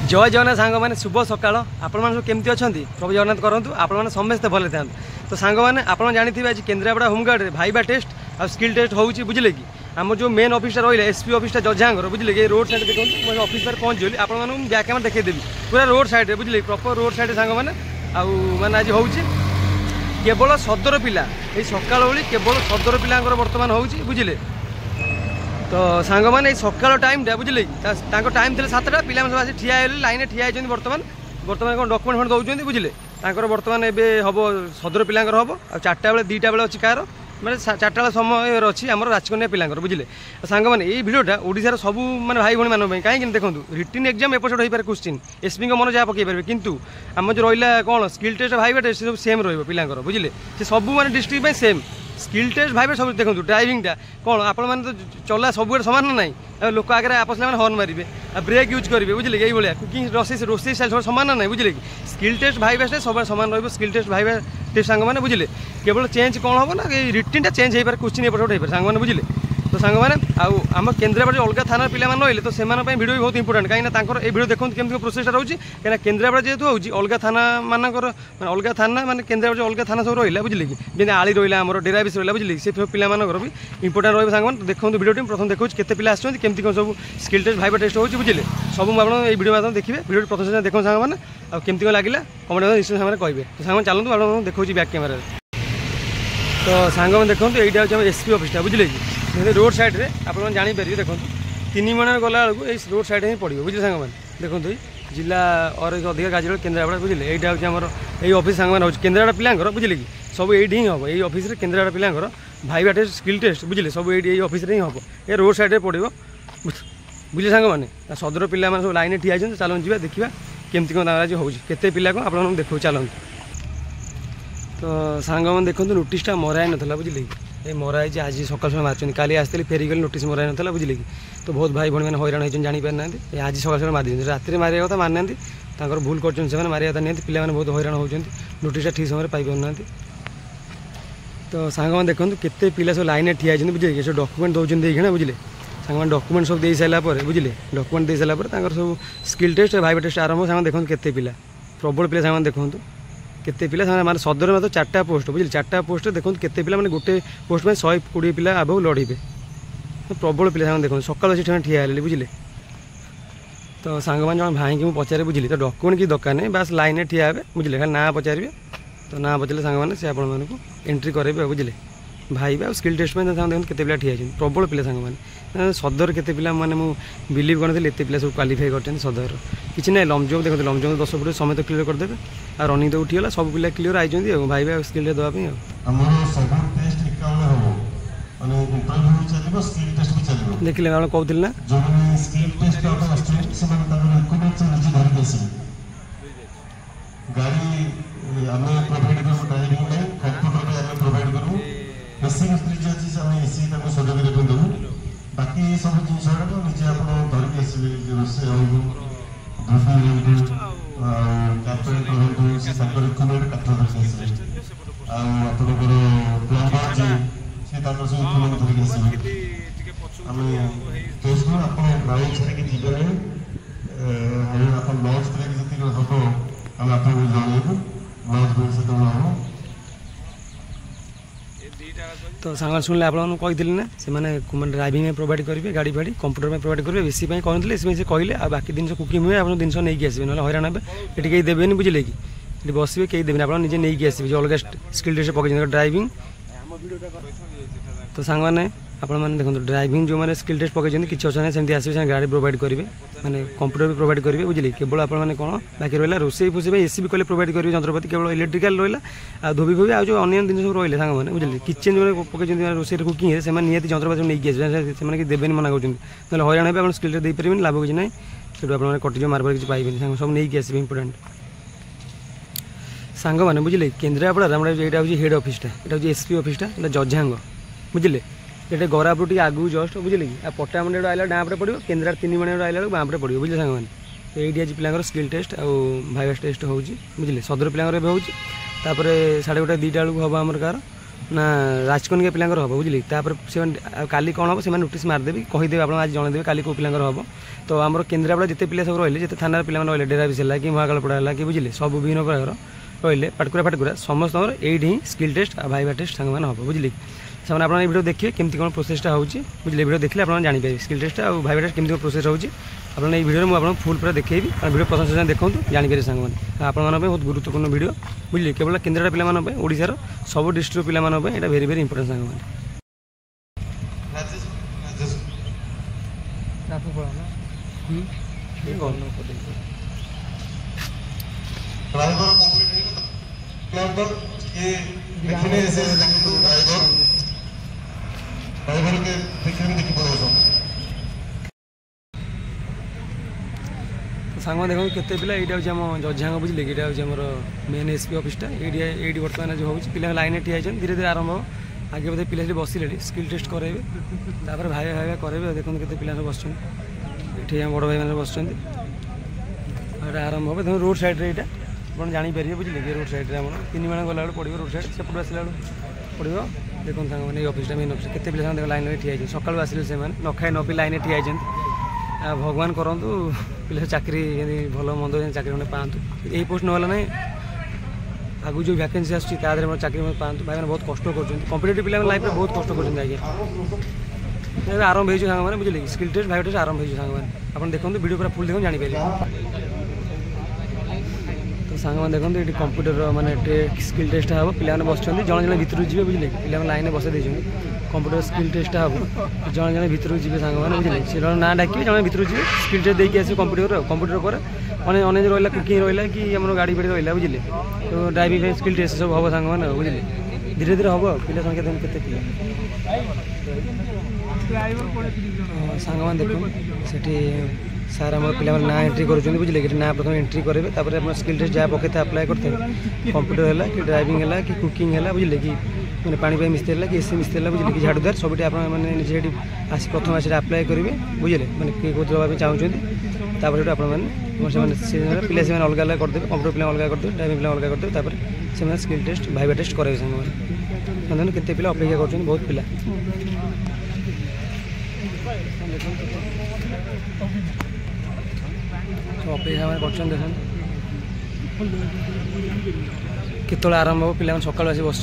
जय जगन्नाथ सांग मैंने शुभ सकाल आपण सब केमती अच्छा प्रभु जगन्नाथ करूँ आपने समस्ते भले था। तो सांग मैंने आप जानते आज केन्द्रापड़ा होमगार्ड में भाईबा टेस्ट आ स्किल टेस्ट होची बुझे कि आम जो मेन ऑफिसर रहा एसपी ऑफिसर जजांगर बुझे कि रोड साइड देखो मैं ऑफिस पर पहुँच गली आप बैक कैमेरा देखदेवी पूरा रोड साइड बुझे प्रॉपर रोड साइड सांग मैंने आज हो केवल सदर पिला ये सकाल बेली केवल सदर पिला बर्तमान हो बुझे। तो सांग मैंने सकाल टाइम बुझे कि टाइम थे 7टा पिला सब ठिया लाइन ठिया होती बर्तमान बर्तमान कौन डॉक्यूमेंट दौरान बुझे बर्तमान एवं हम सदर पिला हम आ 4टा बेले 2टा बेले अच्छी कार मैंने 4टा बेले समय अच्छी आम राजकन्या पिला बुझे। सांग मैंने ये भिडियोटा ओडिशार सब मैंने भाई भाई मानी कहीं देखो रिटन एग्जाम एपट हो पारे क्वेश्चन एसपी मन जहाँ पकई पारे कितु आम जो रहा कौन स्किल टेस्ट भाईबा टेस्ट सब सेम रहा पिला बुझे सब मैंने डिस्ट्रिक्ट में सेम स्किल टेस्ट भाई सब देखो ड्राइविंगटा कौन आप चला सब सामान ना ना लोक आगे आपस में हर्न मारे ब्रेक यूज करेंगे बुझे कि भाया कुकिंग रोसे स्टाइल सब सामान ना बुझे कि स्किल टेस्ट भाई टेस्ट सब सामान रहा स्किल टेस्ट भाई टेस्ट सांग मैंने बुझे केवल चेंज कौन हम ना रिटनटा चेंज हो पारे क्वेश्चन एपट हो पारे सांग मैंने बुझे। तो सांग मैंने आम केन्द्रापड़ा जो अलग थाना पिला रही तो से भिडियो भी बहुत इंपोर्टेंट कहीं भिडियो देखते केमती प्रोसेसटा रोचे कहीं केन्द्रापड़ा जेहतु होगी अलग थाना मानकर अलग थाना माने केन्द्रापड़ा जो अलग थाना सब रहा बुझे कि जमी आली रहा आम डेरा भी रहा बुझे से सब पिला भी इंपोर्टेंट रहा सांग मैंने देखो भिडियो प्रथम देखो केते पिला आमती कौन सब स्किल टेस्ट भाईबा टेस्ट होगी बुझे सब मुझे भिडियो माध्यम देखिए भिडियो प्रथम देखो सांग मैंने आमती कौन लगे कमेंट निश्चय सामने कहे तो सांग चलते आप देखो बैक कैमेरा। तो सांग मैंने देखो यहाँ हूँ एसपी ऑफिसटा बुझे कि रोड साइड रे आप जापर देखो 3 मण गला बेलू रोड साइड ही पड़ो बुझे सांग मैंने देखो जिला और अधिक कार्यालय केन्द्रापड़ा बुझे यहाँ हूँ यही ऑफिस सांग मैंने केन्द्रापड़ा पिला बुझे कि सब ये ही हम यही ऑफिस केन्द्रापड़ा पिला भाईबा टेस्ट स्किल टेस्ट बुझे सब ये ऑफिस ही हम ये रोड साइड में पड़ो बुझे सांग मैंने सदर पिला सब लाइन ठिया चलो जा देखा केमती कौन आज होते पिला को आप देखो चलते। तो सांग मैंने देखो नोटिसटा मराई नाला बुझे कि ये मराई आज सकाल समय मार्च काली आसती फेरिकल नोटिस मराई नाला बुझे कि तो बहुत भाई भाई मैंने हैरान होती जापार ना आज सकाल समय मारी रात मारे कथा मार ना भूल कर मारे कथा नहीं पिला बहुत हैरान होती नोटिसटा ठीक समय पाई पाना। तो सांग मैंने देखो केते पिला सब लाइन ठिया बुझे कि सब डॉक्यूमेंट दौरान देखना बुझे सांग मैंने डॉक्यूमेंट सब दे सारापर बुझे डॉक्यूमेंट दे सारापर सब स्किल टेस्ट भाईबा टेस्ट आरंभ सांग देखो केते पिला प्रबल पिला सांग देखो केते पिला माने सदर में तो 4टा पोस्ट बुझे 4टा पोस्ट देखो केते पिला माने गोटे पोस्ट में 120 पिला आबो लड़े प्रबल पिला सांग देखो सकाल अच्छी ठिया बुझे। तो सांग मैंने जन भाई की पचारे बुझे तो डॉक्यूमेंट की दरकार नहीं बस लाइन ठिया बुझे खाली ना पचारे तो ना पचारे सांग मैंने से आपण एंट्री करेंगे बुझे भाई बा स्किल टेस्ट में देखो केते पिला ठिया प्रबल पिला सांग मैंने सदर केते पिला माने मु बिलीव करते एत पिला सब क्वालिफाई करते सदर किसी ना लंग जंप देखते लंग जंप 10 फुट समेत क्लियर करदेवे आ रनिंग तो उठीगला सब पिला क्लियर आई भाई बा स्किल देवाई देखिले आप कहते ना बाकी सब जिन निजे आप धरिक तो सांग शुणिले आप कही ना से मैंने ड्राइविंग में प्रोवाइड करेंगे गाड़ी फाड़ी कंप्यूटर में प्रोवाइड करेंगे बेसी कहते से कहले आ बाकी दिन कुकिंग हुए आप जिन नहीं आसवे ना हैरान हे ये कहीं देवेनि बुझे कि बसवे कहीं देवेनि आप निजे नहीं आसवे जो अलग स्किल टेस्ट पकड़ ड्राइविंग। तो सांग मैंने आपने देखो ड्राइविंग जो मैंने स्किल टेस्ट पकड़ किसी अच्छा सेमती आसवे गाड़ी प्रोवाइड करेंगे मैंने कंप्यूटर भी प्रोवाइड करेंगे बुझे केवल आप कौन बाकी रहा रोसे फुसे एसी भी कले प्रोवाइड करेंगे जंत्रपाति केवल इलेक्ट्रिकल रहा धोबी फोबी आज अन्य दिन सब रही सांग मैंने बुझे किचेन जो पकड़ रोसे कुकिंग से निहती जंत्रपाति नहीं आसवे से देवेनि मना कर हैरान हे स्किल टेस्ट देपारे लाभ किसी ना से आप कटिज मार्बल किसी पाइबे सब नहीं आसवे इंपोर्टेंट सांग मैंने बुझे केन्द्रापड़ा यहाँ हूँ हेड ऑफिसटा यहाँ हूँ एसपी ऑफिसटा जजांग बुझे ये गरापुर टी आगू जस्ट बुझे कि पट्टामुंडे आइला डाँपे पड़ो केन्द्रा 3 मण आइला बाँपे पड़ो बुझे सांग मैंने तो ये आज पिला स्किल टेस्ट और भाईबा टेस्ट हो बुझे सदर पिला हो 11:30 2टा बेलू हम आमर कार ना राजकनिका पिला हम बुझे से काली कौन हम से नोटिस मारिदेवी कहीदेवे आप आज जनईदेवे काली कौ पिला हम तो आम केन्द्रापड़ा जिते पिला सब रही जिते थाना पिला रही डेराबिस है कि महाकालपड़ा है कि बुझे सब विभिन्न प्रकार रही पाटकुरा फाटकुरा समस्त ये स्किल टेस्ट भाइबा टेस्ट सांग मैंने हम बुझे से आप वीडियो देखिए केमती कौन प्रोसेसटा होची बुझे वीडियो देखिए आप जानीपारे स्किल टेस्ट और भाइबा टेस्ट केमती प्रोसेस होची आपने ये वीडियो मुझे आपको फुल पूरा देखिए वीडियो पसंद से देखो जानीपारे सांग मैंने आप बहुत गुरुत्वपूर्ण वीडियो बुझे केवल केन्द्रापड़ा पिला ओडिशार सब डिस्ट्रिक्ट पिला यहाँ भेरी भेरी इंपोर्टेंट सांग मैंने सांग देखो केते पिला यहाँ हूँ जजांग बुझे कि यहाँ मेन एसपी ऑफिसटा ये बर्तमान जो हो पिला लाइन ठिया धीरे धीरे आरंभ हो आगे बोधे पिला बसिले स्किल टेस्ट कराइबे भाई भाई कराइबे देखो केते पिला बस बड़ भाई मैंने बस आरंभ हो देखो रोड साइड यहाँ आप जानीपारे बुझे कि रोड साइड आम 3 जन गला पड़ो रोड साइड सेपट आसला पड़ो देखो मैंने ऑफिसटा मेन ऑफिस केते पिला लाइन ठिया सकाल आसिले से न खाई न पी लाइन ठिया भगवान करूँ पिला चाकरी भल मंद चाकरी मैंने पातु यही पोस्ट ना ना आगु जो वैकेंसी आसूँ चाकरी पातु भाई बहुत कष्ट कर कॉम्पिटिटिव पिला लाइफ में बहुत कष्ट कर आरंभ हो सांग बुझे स्किल टेस्ट भाई टेस्ट आरंभ हो सांग आप देखो वीडियो पूरा फुल देखो जानीपारे तो सांग मैंने देखो ये कंप्यूटर माने स्किल टेस्ट हम पिला बस जन जन भितर जी बुझे पिला लाइन बसई दे कंप्यूटर स्किल टेस्ट हम जन जन भितर जी सांग मैंने बुझे से जन ना डाक जन भितर जी स्किल टेस्ट देखिए आस कंप्यूटर पर अनेक रहा कुकिंग रहा कि आम गाड़ी फाड़ी रहा बुझे तो ड्राइविंग स्किल टेस्ट सब हम सांग मैंने बुझे धीरे धीरे हम पिला संख्या देखो केते पिला सांग मैंने देखो से सार आम पिला ना एंट्री कर बुझे कि ना प्रथम एंट्री करेंगे तापर आप स्किल टेस्ट जहाँ पकड़ते अप्लाई करते कंप्यूटर है कि ड्राइविंग है कि कुकिंग है बुझे कि मैंने पानी मिस्त्री है कि एसी मिस्त्री है बुझे कि झाड़ूदार सब आपजे आस प्रथम आस अप्लाई करेंगे बुझे मैंने किए कौन दवा चाहते तापर पिला से अलग अलग करदे कंप्यूटर पिला अलग करदे ड्राइविंग पिला अलग करदे से स्किल टेस्ट भाइबा टेस्ट कराइबे सांग केते पिला अपेक्षा कर बहुत पिला अपेक्षा मैंने कर केत आरंभ हो पिला सकाल आस बस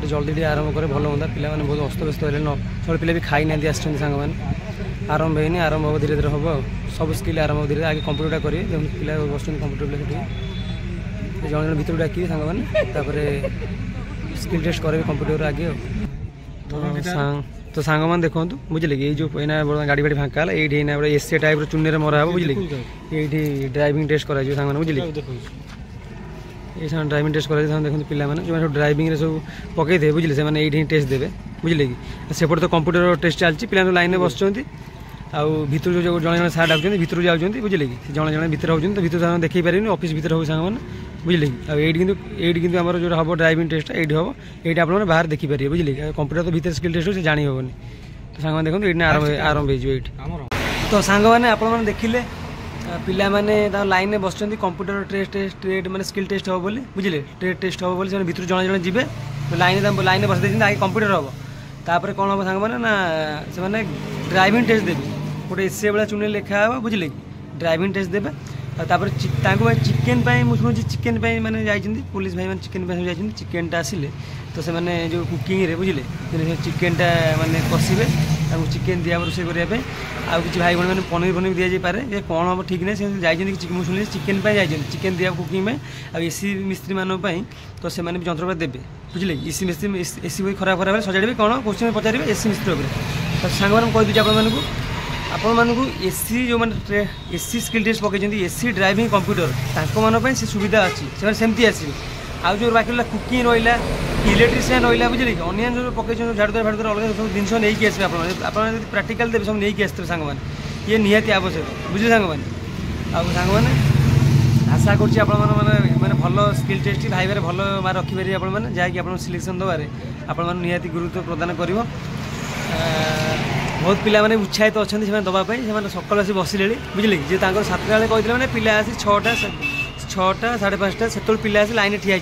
जल्दी आरंभ करे भल हाँ पिला बहुत अस्तव्यस्त है सब पिला भी खाई ना सांग मैंने आरंभ होनी आरंभ हो धीरे धीरे हम सब स्किल आरंभ हो धीरे आगे कंप्यूटर करेंगे पिला बस कंप्यूटर पिला जन जन भर डाक सांग मैंने स्किल टेस्ट करेंगे कंप्यूटर आगे तो सांग मैंने देखो बुझे कि जो गाड़ी बाड़ी फाँका है ये एसी टाइप चुनी मरा हे बुझे कि ये ड्राइविंग टेस्ट कर सांग बुझे ये ड्राइविंग टेस्ट कर देखो पिला जो ड्राइविंग सब पकई थे बुझे से ये टेस्ट देवे बुझे कि सेपटे तो कंप्यूटर टेस्ट चलती पिला लाइन में बस भर जो जन जन सार डाक भर जाऊँच बुझे कि जन जन भर होती तो भर देखी पारे ऑफिस भर हो सांग मैंने बुझे कि ये आम जो हम ड्राइविंग टेस्ट ये हम ये आप बाहर देखिपारे बुझे कंप्यूटर तो भर स्किल टेस्ट से जानी हेनी तो सांग देखो ये आरंभ हो तो सांग मैंने आप देखिले पिला माने लाइन में बस कंप्यूटर टेस्ट ट्रेड मैंने स्किल टेस्ट हम बोली बुझे ट्रेड टेस्ट हम बोली भर जन जन जी लाइन लाइन बस आगे कंप्यूटर हम तापर कौन हम सांग मैंने ना से ड्राइविंग टेस्ट देवी गोटे एसी भाया चुनी लिखा हे बुझे ड्राइविंग टेस्ट देवे तापर चिकेन मुझे चिकेन मैंने जाइए पुलिस भाई मैंने चिकेन जाइए चिकेनटा आसिले तो से मैंने जो कुकिंग रे बुझे चिकेनटा माने कषिबे चिकेन दिया रोसे करने आउ कि भाई भाई मैंने पनीर पनीर दि जापे ये कौन हम ठीक नहीं से मुझे चिकेन जाइए चिकेन दिया कुकिंग में आ एसी मिस्त्री मानी तो से जंत्रपात देवे बुझे एसी मिस्त्री एसी बही खराब खराब सजाड़े कौन क्वेश्चन पचारे एसी मिस्त्री उपर सांग मैंने कहीदे आपको एसी जो मैंने एसी स्किल टेस्ट पकई एसी ड्राइविंग कंप्यूटर तक से सुविधा अच्छी से सेमती आसवे आउ जो बाकी कुकिंग रहा इलेक्ट्रीशियन रहा बुझे कि अन्य जो पकई झाड़ुदार फाड़ुदार अलग सब जिन नहीं आसवे आप प्राक्टिकल देवे सब नहीं आसते सांग मैंने ये निहाती आवश्यक बुझे सांग मैंने सांग मैंने आशा कर भल स्किल टेस्ट भाई भल मार्क रखिपारे आपने जहाँकि आप सिलेक्शन देवे आप निहाती गुरुत्व प्रदान कर बहुत पिला माने उत्साहित अच्छा से दवापाई से सकाल आसी बसिले बुझे जी 7टा बेले कहते मैंने पिला आसी 6टा 6टा 5:30 से पिला आसी लाइन ठिया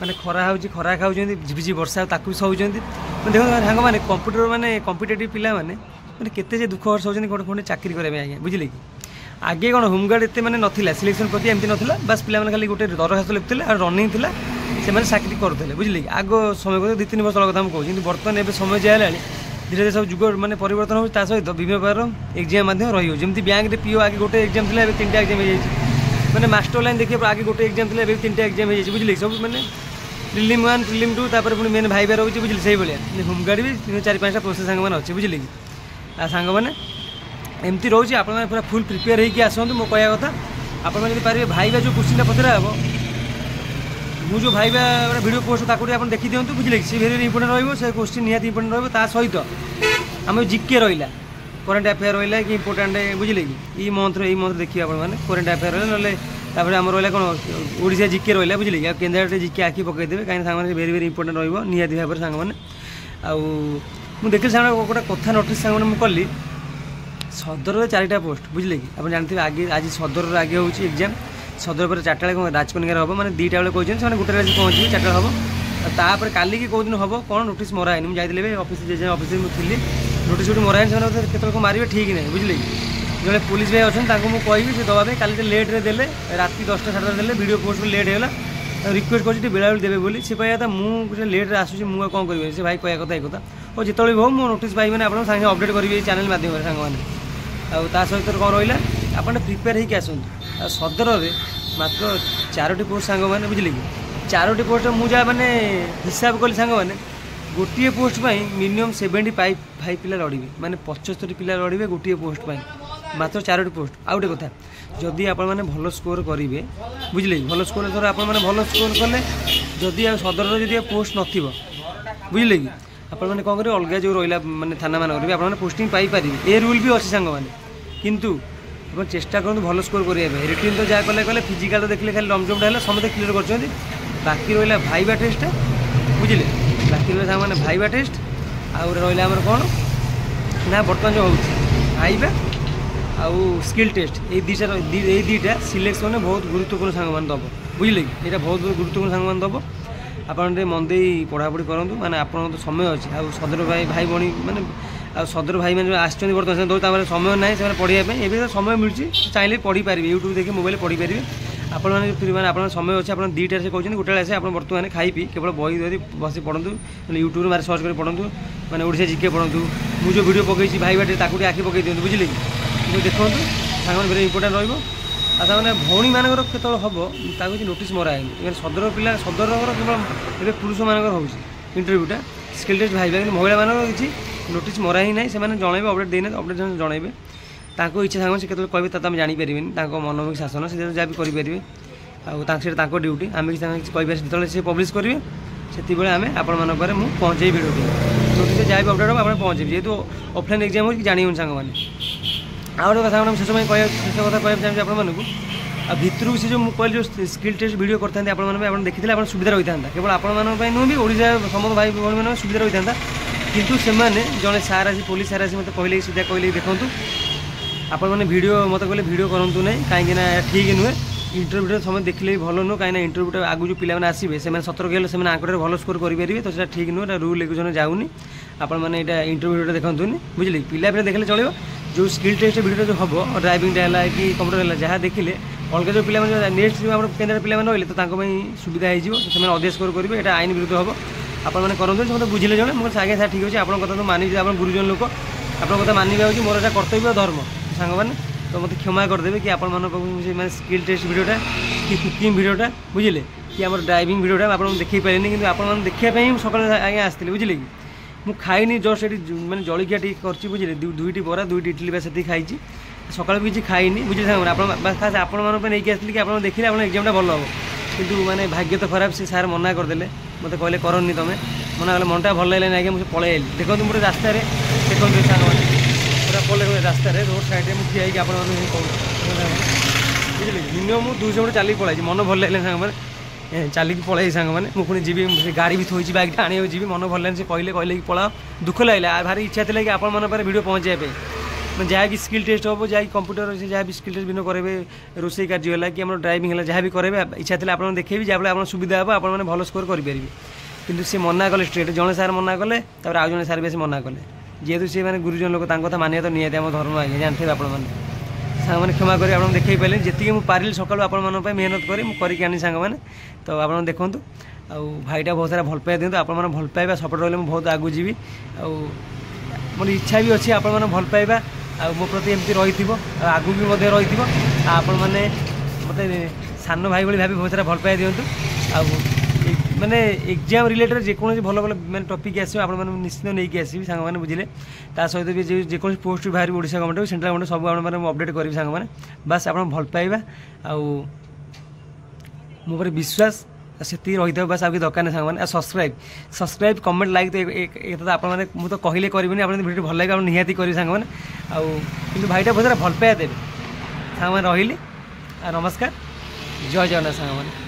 मैंने खरा होची खरा खाऊँ झिझि वर्षा ताकू भी सहउछंती देखो सांग मैंने कंप्यूटर मैंने कॉम्पिटेटिव पिला मैंने केते दुख वर्ष होती गोटे खंडे चाकरी करेंगे आज्ञा बुझे कि आगे कौन होमगार्ड एत मैंने नाला सिलेक्शन प्रति एमती नाला बास पे खाली गोटे दरखास्त लिखुले और रनिंग था से चाकरी करुले बुझे कि आग समय को 2-3 वर्ष कथा मुझे कि बर्तमान एवं समय जाए धीरे धीरे सब जुग मैंने परिवर्तन हो सहित विभिन्न प्रकार एग्जाम रही जमी बैंक में पीओ आगे गोटे एग्जाम था 3टा एग्जाम हो मैंने मास्टर लाइन देखिए आगे गोटे एग्जाम था 3टा एग्जाम हो बुझे सब मैंने प्रिलिम 1 प्रिलिम 2 तापर पुणी मेन भाइबा रोचे बुझे से भाया होमगार्ड भी 4-5टा प्रोसेस सांग मैंने अच्छे बुझे कि सांग मैंने एमती रोचे आप पूरा फुल प्रिपेयर होगी आसतु मो कह कथा आप पारे भाइबा जो क्वेश्चन पचरा हे मुझे जो भाइबा वीडियो पोस्ट ताकू आप देखी दिखाँ बुझे सी भेरी इंपोर्टेंट रही क्वेश्चन निहाती इंपोर्टेंट रहा सहित आम जिके रहा करेन्ट अफेयर रहा कि इंपोर्टेंट बुझे कि ये मंथ देखिए आप करेन्ट अफेयर रहा ना आम रहा कौन ओडिशा जिके रहा बुझे कि केन्द्र जिके आखि पकईदेवे कहीं सांग भेरी भेरी इंपोर्टेंट रही भाव में सांग मैंने आउ देखिए सांग गोटे कथा नोटिस सांग मैंने कली सदर 4टा पोस्ट बुझे कि आप जानते आगे आज सदर आगे हो एग्जाम सदर पर 4टा बेले राजकनिकार हम मैंने 2टा बेले कहते हैं गोटे राज पहुँचे 4टा हम तापर काली की कौन हम कौन नोटिस मराए मुझे जाइए ऑफिस ऑफिस थी नोटिस गोटे मराए केत मारे ठीक ना बुझे कि जो पुलिस भाई अच्छा मुझे कहि से दवा काली लेट्रे देले राति 10टा 7टा देले वीडियो पोस्ट लेट होगा रिक्वेस्ट कर बेला बेली देवे बोली से कहता मुझे लेट्रे आसूँ मुझे कौन करेंगे से भाई कह कथा एक कथा और जिते भी हो मो नोटिस पाई मैंने आप सागे अपडेट करेंगे चैनल माध्यम सांग मैंने सहित कौन रहा आप प्रिपेयर होगी आसतु सदर में मात्र 4टी पोस्ट सांग मैंने बुझे कि 4टी पोस्ट मुझे मैंने हिसाब कली सांग मैंने गोटे पोस्ट मिनिमम 75 पिला लड़े मैंने 75 पिला लड़े गोटे पोस्ट मात्र 4टी पोस्ट आउ गोटे कथा जदि आप भल स्कोर करेंगे बुझे कि भल स्कोर धर आप भल स्कोर कले जदि सदर जदि पोस्ट नथिबो बुझे कि आपण मैंने कौन करेंगे अलग जो रहा मैंने थाना मान आप पोस्टिंग पाइपर ए रूल भी अच्छी सांग मैंने किंतु आप चेष्टा करूँ भल स्कोर करने रिटिन तो जहाँ कले कले फिजिकाल तो देखले खाली लमजमटा है समस्त क्लीयर कर बाकी रहा भाइबा टेस्ट बुझे बाकी रहा मैंने भाइबा टेस्ट आउ रहा आमर कौन ना बर्तमान जो हो भाइबा आउ स्किल टेस्ट ये दुईटा सिलेक्शन बहुत गुरुत्वपूर्ण सांग मैंने दब बुझे कि यहाँ बहुत गुरुत्वपूर्ण सांग मैंने दब आपड़ मन दे पढ़ापढ़ी करूँ मैंने आप तो समय अच्छे आ सदर भाई भाई भाई मैंने आ सदर भाई मैंने आसुँच बर्तमान दौर समय ना से पढ़ाई ए समय मिलूँ चाहिए पढ़ी पारे यूट्यूब देखिए मोबाइल पढ़ी पारे आप मैंने आप समय अच्छे आप 2टा से कहते गोटे आसे आप बर्तमान खाई पी केवल बही धरी बस पढ़ु यूट्यूब मारे सर्च कर पढ़ु मैंने ओडिशा जिके पढ़ु मुझे जो वीडियो पकई भाई बाटे ताकू आखि पकई दिखाँ बुझे कि देखो सांग भेरी इंपोर्टेंट रहा अच्छा मैंने भौणी मानकर केतल हम ताकि नोटिस मराए सदर पिला सदर केवल पुरुष मानकर हो इंटरव्यूटा स्किल टेस्ट भाई कि महिला मान किसी नोटिस मरा ही ना से जनइबे अपडेट देने अपडेट जनइबे ताको इच्छा सांग से केतल कहबे तब जापर मनोभिक शासन से जहाँ भी करेंगे आउ ड्यूटी आम किसी कह से पब्लिश करेंगे से आम आपण पहुँचे भिडियो नोटिस जहाँ भी अपडेट हम आप पहुँचे जेहतु ऑफलाइन एग्जाम हो जानी सांग मैंने आउ गोटे कथा शेष में शेष कथा कहना चाहिए आप भितर से जो कहली जो स्किल टेस्ट वीडियो करते आप देखी आप सुविधा रही था केवल आपण नुह भी ओडिशा समस्त भाई भाई मैंने सुविधा रही था किंतु से जड़े सार आसी पुलिस सार आसी मत कहले सीधा कहले देखूँ आपण वीडियो मत कहले वीडियो करूँ ना कहीं ठीक नुहे इंटरव्यू समय देखले भी भल नुह कहीं इंटरव्यू आगु जो पिला आसवे से सतर्क हेल्ले से आंकड़े भल स्कोर करेंगे तो सीटा ठीक नुह रूल रेगुलेशन जाऊनी आपने यहाँ इंटरव्यू देखुनी बुझे पिला पिला देखले चलो जो स्किल टेस्ट वीडियो जो हम ड्राइविंग है कि कंप्यूटर है जहाँ देखिले अलग जो पिला नेक्स्ट जो केन्द्र पिला रही तो सुविधा हो अधिक स्कोर करेंगे यहाँ आईन विरुद्ध हम आपने करूँ मतलब बुझे जड़े मुझे आगे सार ठीक अच्छे आप कथा तो मानी आप गुरुजन लोक आप कथा मानवा हूँ मोर कर्तव्य धर्म सांग मैंने तो मतलब क्षमा करदेवे कि आप स्किल टेस्ट वीडियोटा कि कुकिंग वीडियोटा बुझे कि आम ड्राइविंग वीडियोटा आप देखी पारे कि आप देखापी सकाल आगे आसती बुझे कि मुझे खाईनी जस्ट ये मैंने जलिया टी कर बुझे 2टी बरा 2टी इडली बस से खाई सकाल भी किसी खाईनी बुझे खास आपण नहीं आसती कि आप देखिए आप एग्जामटा भल हम कितु मैंने भाग्य तो खराब से सार मना करदे मत कहले करनी तुम मना कले मनटा भल लगे आगे मुझे पलि देखो मोटे रास्तार देखो सांग पूरा पलि रास्तार रोड साइड में ठिया आप बुझे मिनिमम 200 मीटर चलिए पलाई मन भल लगे सांग मैंने चलिए पलि सांग मैंने मुझे जी गाड़ी भी थोड़ी बैग आने जी मन भल लगे से कहले कि पलाओ दुख लगे भारी इच्छा थी कि आप भिडियो पहुँचाई जहाँकि स्किल टेस्ट हम जहाँकि कंप्यूटर से जहाँ भी स्किल टेस्ट भी करेंगे रोषे कार्य है कि आम ड्राइविंग है जहाँ भी करेंगे इच्छा थी आप देखेबी जहाँफल आप सुविधा हे आपने भल स्कोर करेंगे किंतु सी मना कले स्ट्रेट जड़े सार मना कले आउ जड़े सार भी मना कले जेहेतु सी मैंने गुरुजन लोक कथा मानिया तो निहती आम धर्म आगे जानते आप मैंने क्षमा करें आप देखे पारे जी मुझे पारिली सकालू आप मेहनत करी करके सांग मैंने तो आप देखूँ आ भाईटा बहुत सारा भल पाइबा दिखाँ आप भल पाइबा सपोर्ट रही मुझे बहुत आगू जी मोर इच्छा भी अच्छी आप भल पाइबा आ मो प्रति एमती रही आगू भी रही आपण मैंने मत सान भाई भाई भाभी बहुत सारा भल पाइबा दिंतु माने एग्जाम रिलेटेड जेकोसी भल भल मैंने टॉपिक आसो आप निश्चित नहीं आसबि सांग मैंने बुझे ता सहित भी जेकोसी पोस्ट भी बाहर ओडिशा गवर्नमेंट सेंट्रल गवर्नमेंट सब आप अपडेट करी सांग मैंने बस आप भल पाइबा आ मो पर विश्वास से रही था बस आपकी दरकार नहीं सांग सब्सक्राइब कमेंट लाइक तो आप मुझे कहले करेंगे आप वीडियो भल लगे आप निहाती करेंगे सांग मैंने आउ भाईटा बहुत सारा भल पाइबा देवे सांग मैंने रही नमस्कार जय जगन्नाथ सांग मैंने।